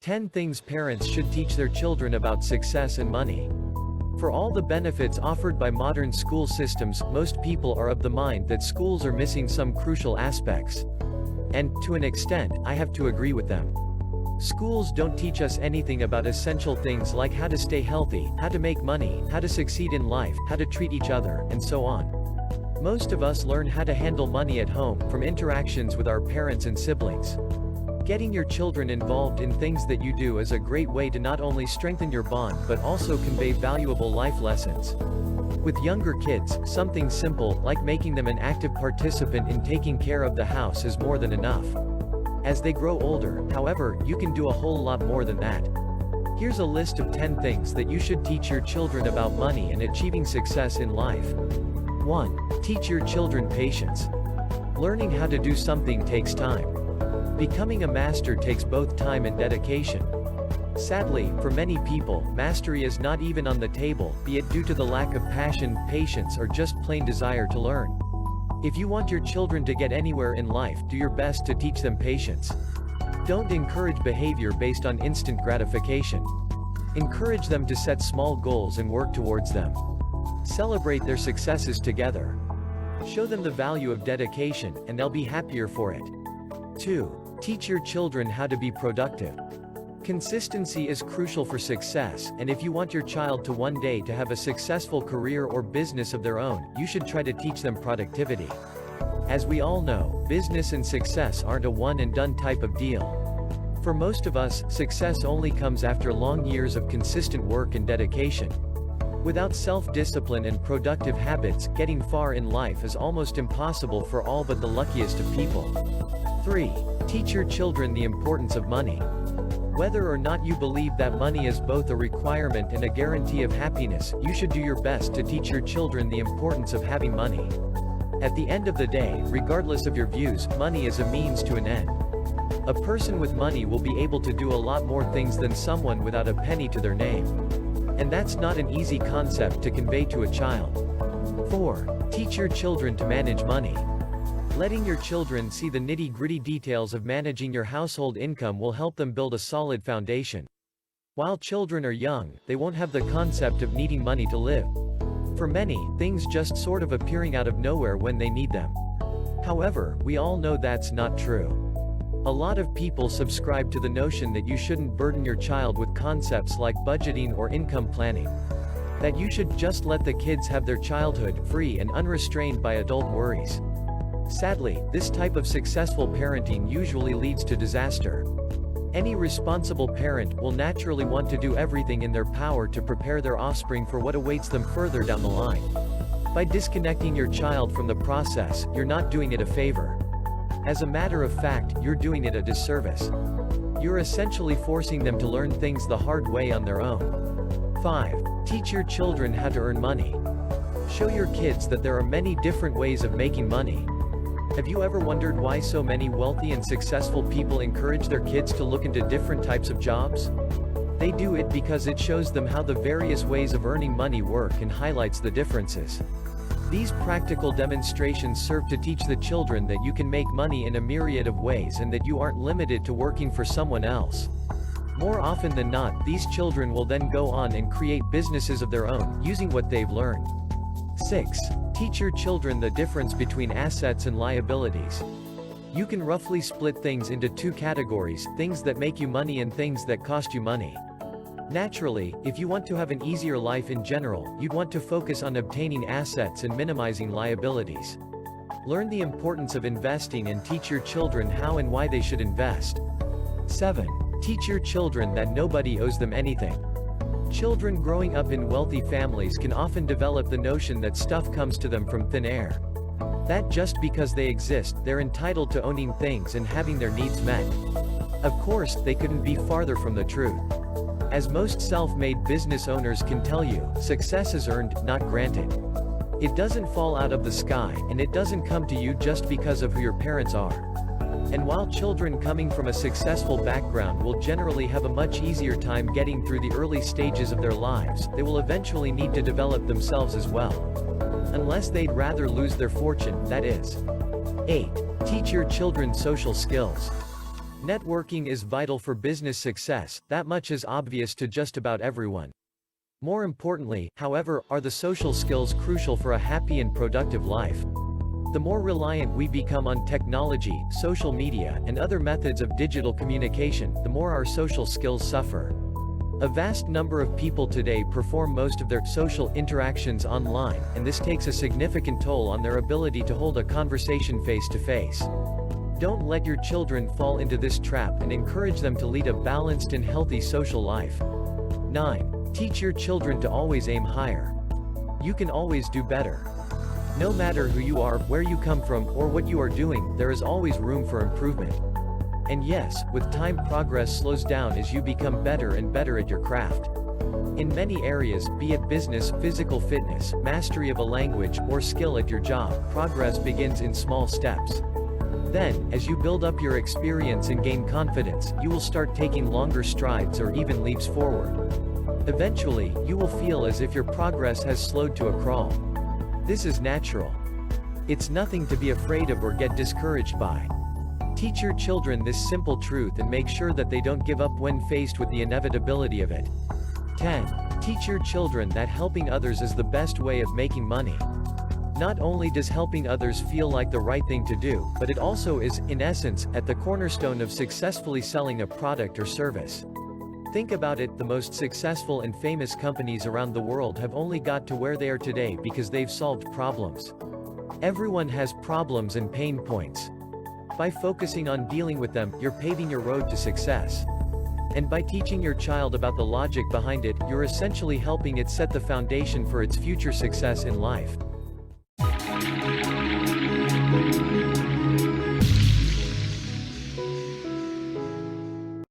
10 things parents should teach their children about success and money. For all the benefits offered by modern school systems, most people are of the mind that schools are missing some crucial aspects. And, to an extent, I have to agree with them. Schools don't teach us anything about essential things like how to stay healthy, how to make money, how to succeed in life, how to treat each other, and so on. Most of us learn how to handle money at home, from interactions with our parents and siblings. Getting your children involved in things that you do is a great way to not only strengthen your bond but also convey valuable life lessons. With younger kids, something simple, like making them an active participant in taking care of the house is more than enough. As they grow older, however, you can do a whole lot more than that. Here's a list of 10 things that you should teach your children about money and achieving success in life. 1. Teach your children patience. Learning how to do something takes time. Becoming a master takes both time and dedication. Sadly, for many people, mastery is not even on the table, be it due to the lack of passion, patience, or just plain desire to learn. If you want your children to get anywhere in life, do your best to teach them patience. Don't encourage behavior based on instant gratification. Encourage them to set small goals and work towards them. Celebrate their successes together. Show them the value of dedication, and they'll be happier for it. 2. Teach your children how to be productive. Consistency is crucial for success, and if you want your child to one day to have a successful career or business of their own, you should try to teach them productivity. As we all know, business and success aren't a one-and-done type of deal. For most of us, success only comes after long years of consistent work and dedication. Without self-discipline and productive habits, getting far in life is almost impossible for all but the luckiest of people. 3. Teach your children the importance of money. Whether or not you believe that money is both a requirement and a guarantee of happiness, you should do your best to teach your children the importance of having money. At the end of the day, regardless of your views, money is a means to an end. A person with money will be able to do a lot more things than someone without a penny to their name. And that's not an easy concept to convey to a child. 4. Teach your children to manage money. Letting your children see the nitty-gritty details of managing your household income will help them build a solid foundation. While children are young, they won't have the concept of needing money to live. For many, things just sort of appearing out of nowhere when they need them. However, we all know that's not true. A lot of people subscribe to the notion that you shouldn't burden your child with concepts like budgeting or income planning. That you should just let the kids have their childhood, free and unrestrained by adult worries. Sadly, this type of successful parenting usually leads to disaster. Any responsible parent will naturally want to do everything in their power to prepare their offspring for what awaits them further down the line. By disconnecting your child from the process, you're not doing it a favor. As a matter of fact, you're doing it a disservice. You're essentially forcing them to learn things the hard way on their own. 5. Teach your children how to earn money. Show your kids that there are many different ways of making money. Have you ever wondered why so many wealthy and successful people encourage their kids to look into different types of jobs? They do it because it shows them how the various ways of earning money work and highlights the differences. These practical demonstrations serve to teach the children that you can make money in a myriad of ways and that you aren't limited to working for someone else. More often than not, these children will then go on and create businesses of their own, using what they've learned. 6. Teach your children the difference between assets and liabilities. You can roughly split things into two categories, things that make you money and things that cost you money. Naturally, if you want to have an easier life in general, you'd want to focus on obtaining assets and minimizing liabilities. Learn the importance of investing and teach your children how and why they should invest. 7. Teach your children that nobody owes them anything. Children growing up in wealthy families can often develop the notion that stuff comes to them from thin air. That just because they exist, they're entitled to owning things and having their needs met. Of course, they couldn't be farther from the truth. As most self-made business owners can tell you, success is earned, not granted. It doesn't fall out of the sky, and it doesn't come to you just because of who your parents are. And while children coming from a successful background will generally have a much easier time getting through the early stages of their lives, they will eventually need to develop themselves as well. Unless they'd rather lose their fortune, that is. 8. Teach your children social skills. Networking is vital for business success, that much is obvious to just about everyone. More importantly, however, are the social skills crucial for a happy and productive life. The more reliant we become on technology, social media, and other methods of digital communication, the more our social skills suffer. A vast number of people today perform most of their social interactions online, and this takes a significant toll on their ability to hold a conversation face-to-face. Don't let your children fall into this trap and encourage them to lead a balanced and healthy social life. 9. Teach your children to always aim higher. You can always do better. No matter who you are, where you come from, or what you are doing, there is always room for improvement. And yes, with time progress slows down as you become better and better at your craft. In many areas, be it business, physical fitness, mastery of a language, or skill at your job, progress begins in small steps. Then, as you build up your experience and gain confidence, you will start taking longer strides or even leaps forward. Eventually, you will feel as if your progress has slowed to a crawl. This is natural. It's nothing to be afraid of or get discouraged by. Teach your children this simple truth and make sure that they don't give up when faced with the inevitability of it. 10. Teach your children that helping others is the best way of making money. Not only does helping others feel like the right thing to do, but it also is, in essence, at the cornerstone of successfully selling a product or service. Think about it, the most successful and famous companies around the world have only got to where they are today because they've solved problems. Everyone has problems and pain points. By focusing on dealing with them, you're paving your road to success. And by teaching your child about the logic behind it, you're essentially helping it set the foundation for its future success in life.